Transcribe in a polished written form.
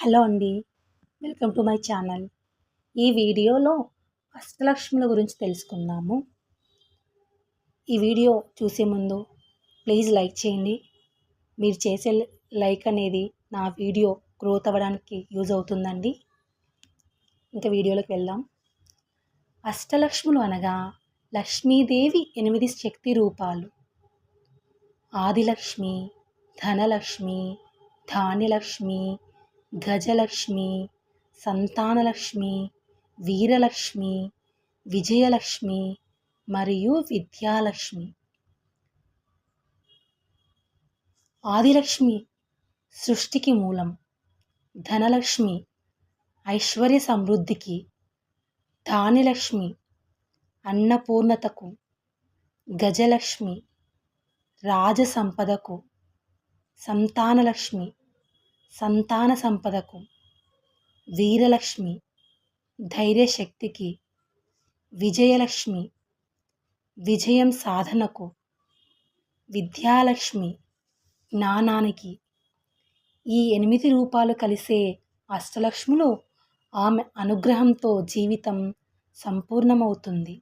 Hello అండి. Welcome to my channel. ఈ వీడియోలో అష్టలక్ష్ముల గురించి తెలుసుకుందాము. ఈ వీడియో చూసే ముందు ప్లీజ్ లైక్ చేయండి. మీరు చేసే లైక్ అనేది నా వీడియో గ్రోత్ అవ్వడానికి యూజ్ అవుతుందండి. ఇంకా వీడియోలోకి వెళ్దాం. అష్టలక్ష్ములు అనగా లక్ష్మీదేవి 8 శక్తి రూపాలు. ఆదిలక్ష్మి, ధనలక్ష్మి, ధాన్యలక్ష్మి, గజలక్ష్మి, సంతానలక్ష్మి, వీరలక్ష్మి, విజయలక్ష్మి మరియు విద్యాలక్ష్మి. ఆదిలక్ష్మి సృష్టికి మూలం, ధనలక్ష్మి ఐశ్వర్య సమృద్ధికి, ధాన్యలక్ష్మి అన్నపూర్ణతకు, గజలక్ష్మి రాజసంపదకు, సంతానలక్ష్మి సంతాన సంపదకు, వీరలక్ష్మి ధైర్యశక్తికి, విజయలక్ష్మి విజయం సాధనకు, విద్యాలక్ష్మి జ్ఞానానికి. ఈ 8 రూపాలు కలిసే అష్టలక్ష్ములు ఆమె అనుగ్రహంతో జీవితం సంపూర్ణమవుతుంది.